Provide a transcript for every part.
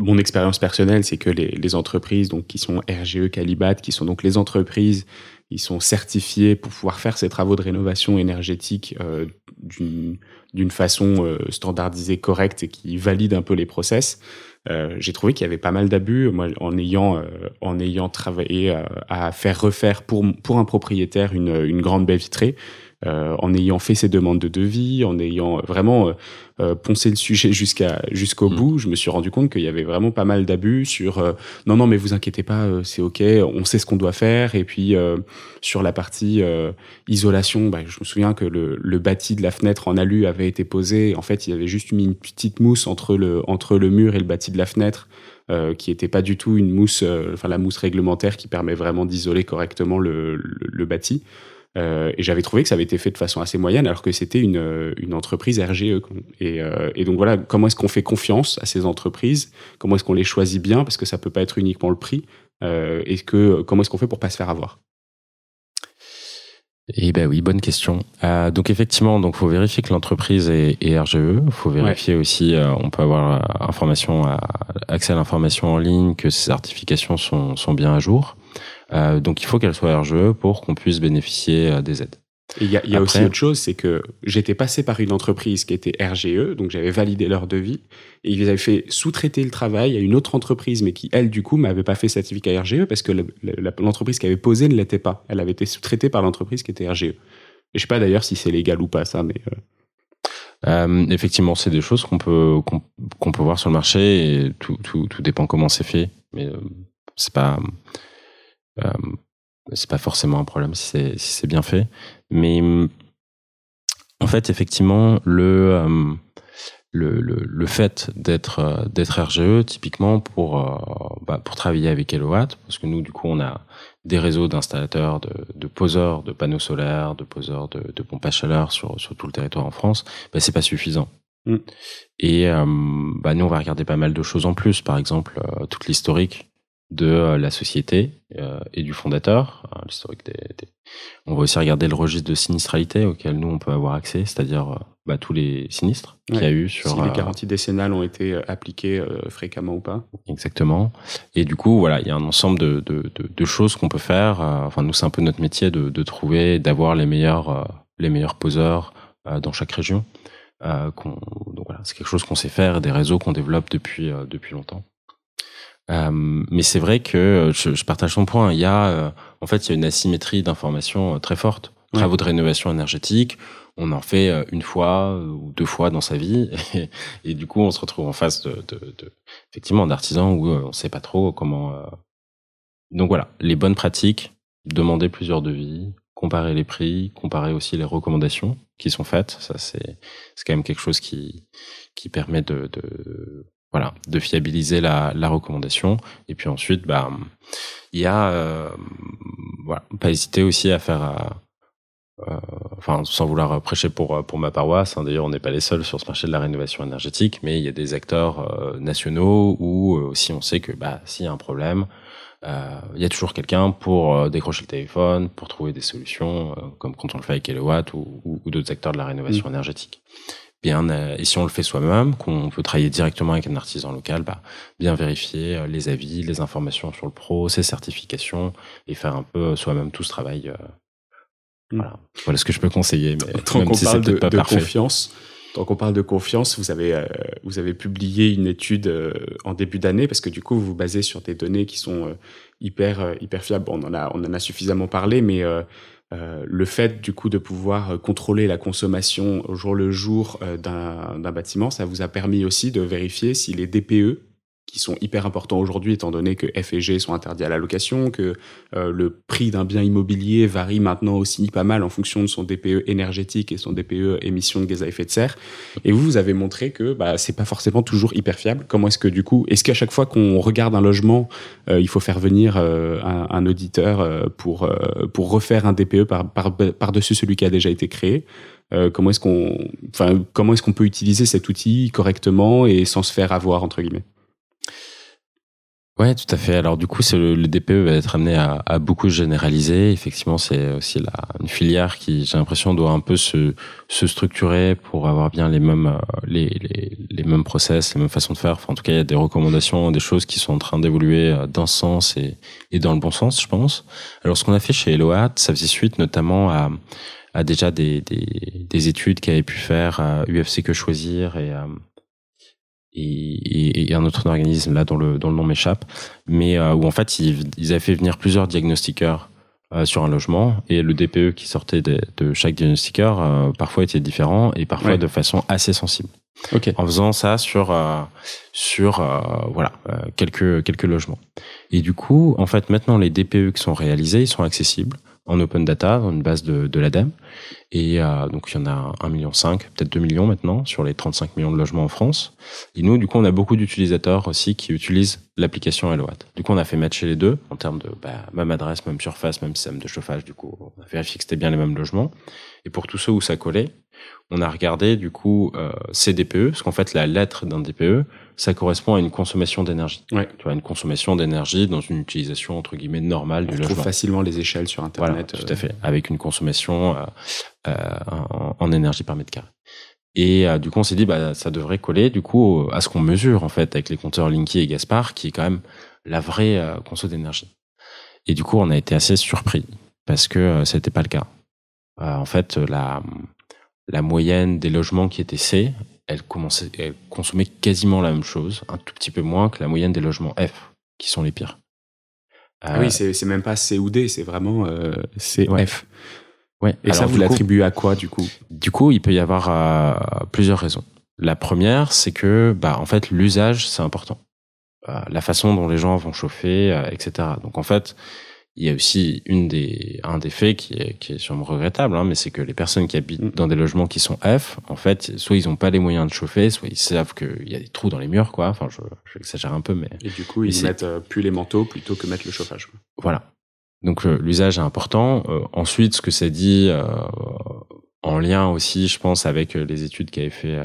mon expérience personnelle, c'est que les entreprises donc qui sont RGE Qualibat, qui sont donc les entreprises, ils sont certifiés pour pouvoir faire ces travaux de rénovation énergétique d'une façon standardisée, correcte et qui valide un peu les process. J'ai trouvé qu'il y avait pas mal d'abus. Moi, en ayant travaillé à faire refaire pour un propriétaire une grande baie vitrée, en ayant fait ces demandes de devis, en ayant vraiment poncé le sujet jusqu'au bout, je me suis rendu compte qu'il y avait vraiment pas mal d'abus sur non mais vous inquiétez pas, c'est ok, on sait ce qu'on doit faire. Et puis sur la partie isolation, je me souviens que le bâti de la fenêtre en alu avait été posé. En fait, il y avait juste mis une petite mousse entre le mur et le bâti de la fenêtre. Qui était pas du tout une mousse, la mousse réglementaire qui permet vraiment d'isoler correctement le bâti. Et j'avais trouvé que ça avait été fait de façon assez moyenne, alors que c'était une entreprise RGE. Et donc voilà, comment est-ce qu'on fait confiance à ces entreprises? Comment est-ce qu'on les choisit bien? Parce que ça peut pas être uniquement le prix. Comment est-ce qu'on fait pour pas se faire avoir? Eh ben oui, bonne question. Donc effectivement, faut vérifier que l'entreprise est RGE. Faut vérifier aussi, on peut avoir accès à l'information en ligne, que ces certifications sont bien à jour. Donc il faut qu'elle soit RGE pour qu'on puisse bénéficier des aides. Et il y a aussi autre chose, c'est que j'étais passé par une entreprise qui était RGE, donc j'avais validé leur devis, et ils avaient fait sous-traiter le travail à une autre entreprise, mais qui, elle, du coup, m'avait pas fait certificat RGE, parce que l'entreprise qui avait posé ne l'était pas. Elle avait été sous-traitée par l'entreprise qui était RGE. Et je sais pas d'ailleurs si c'est légal ou pas, ça, mais... Effectivement, c'est des choses qu'on peut voir sur le marché, et tout dépend comment c'est fait, mais c'est pas forcément un problème si c'est bien fait. Mais en fait, effectivement, le fait d'être RGE, typiquement pour travailler avec Elowatt, parce que nous, du coup, on a des réseaux d'installateurs, de poseurs de panneaux solaires, de poseurs de pompes à chaleur sur tout le territoire en France, c'est pas suffisant. Et nous, on va regarder pas mal de choses en plus. Par exemple, toute l'historique de la société et du fondateur, l'historique On va aussi regarder le registre de sinistralité auquel nous on peut avoir accès, c'est-à-dire tous les sinistres qu'il y a eu sur si les garanties décennales ont été appliquées fréquemment ou pas. Exactement. Et du coup, voilà, il y a un ensemble de choses qu'on peut faire. Nous, c'est un peu notre métier de trouver, d'avoir les meilleurs poseurs dans chaque région. Donc voilà, c'est quelque chose qu'on sait faire, des réseaux qu'on développe depuis longtemps. Mais c'est vrai que je partage ton point. Il y a une asymétrie d'information très forte. Travaux de rénovation énergétique, on en fait une fois ou deux fois dans sa vie, et du coup on se retrouve en face effectivement d'artisans où on sait pas trop comment. Donc voilà, les bonnes pratiques, demander plusieurs devis, comparer les prix, comparer aussi les recommandations qui sont faites. Ça c'est quand même quelque chose qui permet de fiabiliser la recommandation. Et puis ensuite, il y a, pas hésiter aussi à faire, sans vouloir prêcher pour ma paroisse, d'ailleurs, on n'est pas les seuls sur ce marché de la rénovation énergétique, mais il y a des acteurs nationaux où aussi on sait que s'il y a un problème, il y a toujours quelqu'un pour décrocher le téléphone, pour trouver des solutions, comme quand on le fait avec Elowatt ou d'autres acteurs de la rénovation énergétique. Et si on le fait soi-même, qu'on peut travailler directement avec un artisan local, bien vérifier les avis, les informations sur le pro, ses certifications, et faire un peu soi-même tout ce travail. Voilà ce que je peux conseiller, mais tant qu'on parle de confiance, tant qu'on parle de confiance, vous avez publié une étude en début d'année, parce que du coup vous vous basez sur des données qui sont hyper fiables. On en a suffisamment parlé, mais le fait du coup de pouvoir contrôler la consommation au jour le jour d'un bâtiment, ça vous a permis aussi de vérifier si les DPE, qui sont hyper importants aujourd'hui étant donné que F et G sont interdits à la location, que le prix d'un bien immobilier varie maintenant aussi pas mal en fonction de son DPE énergétique et son DPE émissions de gaz à effet de serre. Et vous avez montré que c'est pas forcément toujours hyper fiable. Comment est-ce que du coup, est-ce qu'à chaque fois qu'on regarde un logement, il faut faire venir un auditeur pour refaire un DPE par-dessus celui qui a déjà été créé? Comment est-ce qu'on peut utiliser cet outil correctement et sans se faire avoir, entre guillemets? Ouais, tout à fait. Alors du coup, c'est le DPE va être amené à beaucoup se généraliser. Effectivement, c'est aussi une filière qui, j'ai l'impression, doit un peu se structurer pour avoir bien les mêmes les mêmes process, les mêmes façons de faire. Enfin, en tout cas, il y a des recommandations, des choses qui sont en train d'évoluer dans ce sens et dans le bon sens, je pense. Alors, ce qu'on a fait chez Eloat, ça faisait suite notamment à déjà des études qu'avait pu faire UFC Que Choisir et un autre organisme là dont le nom m'échappe, mais où en fait ils avaient fait venir plusieurs diagnostiqueurs sur un logement, et le DPE qui sortait de chaque diagnostiqueur parfois était différent et parfois de façon assez sensible. Okay. En faisant ça sur quelques logements. Et du coup, en fait, maintenant les DPE qui sont réalisés, ils sont accessibles en open data, dans une base de l'ADEME. Et donc, il y en a 1,5 million, peut-être 2 millions maintenant, sur les 35 millions de logements en France. Et nous, du coup, on a beaucoup d'utilisateurs aussi qui utilisent l'application Eloat. Du coup, on a fait matcher les deux en termes de même adresse, même surface, même système de chauffage. Du coup, on a vérifié que c'était bien les mêmes logements. Et pour tous ceux où ça collait, on a regardé, du coup, ces DPE, parce qu'en fait, la lettre d'un DPE, ça correspond à une consommation d'énergie. Ouais. Tu vois, une consommation d'énergie dans une utilisation, entre guillemets, normale du logement. On trouve facilement les échelles sur Internet. Voilà, tout à fait. Avec une consommation en énergie par mètre carré. Et du coup, on s'est dit, ça devrait coller, du coup, à ce qu'on mesure, en fait, avec les compteurs Linky et Gaspard, qui est quand même la vraie conso d'énergie. Et du coup, on a été assez surpris, parce que c'était pas le cas. En fait, la moyenne des logements qui étaient C, elle consommait quasiment la même chose, un tout petit peu moins que la moyenne des logements F, qui sont les pires. Oui, c'est même pas C ou D, c'est vraiment C, ouais. F. Ouais. Et alors, ça, vous l'attribuez à quoi, du coup? Du coup, il peut y avoir plusieurs raisons. La première, c'est que, en fait, l'usage, c'est important. La façon dont les gens vont chauffer, etc. Donc, en fait, il y a aussi un des faits qui est sûrement regrettable, mais c'est que les personnes qui habitent dans des logements qui sont F, en fait, soit ils n'ont pas les moyens de chauffer, soit ils savent qu'il y a des trous dans les murs, quoi. Enfin, j'exagère un peu, mais... Et du coup, ils mettent plus les manteaux plutôt que mettre le chauffage, quoi. Voilà. Donc, l'usage est important. Ensuite, ce que ça dit, en lien aussi, je pense, avec les études qu'avait fait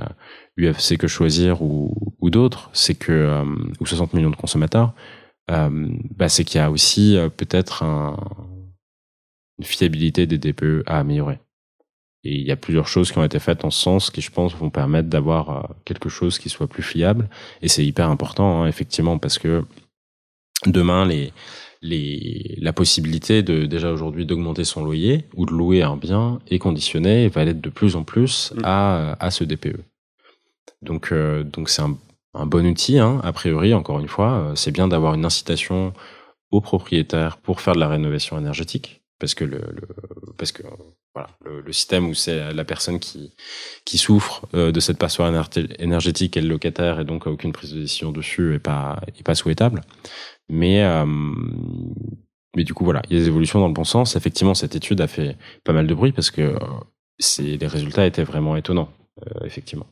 UFC Que Choisir ou d'autres, c'est que, ou 60 millions de consommateurs, c'est qu'il y a aussi peut-être une fiabilité des DPE à améliorer. Et il y a plusieurs choses qui ont été faites en ce sens qui, je pense, vont permettre d'avoir quelque chose qui soit plus fiable. Et c'est hyper important, effectivement, parce que demain, la possibilité déjà aujourd'hui d'augmenter son loyer ou de louer un bien est conditionnée et va l'être de plus en plus à ce DPE. Donc c'est un bon outil, a priori, encore une fois. C'est bien d'avoir une incitation aux propriétaires pour faire de la rénovation énergétique, parce que le système où c'est la personne qui souffre de cette passoire énergétique est le locataire, et donc aucune prise de décision dessus est pas souhaitable. Mais du coup, voilà, il y a des évolutions dans le bon sens. Effectivement, cette étude a fait pas mal de bruit parce que les résultats étaient vraiment étonnants, effectivement.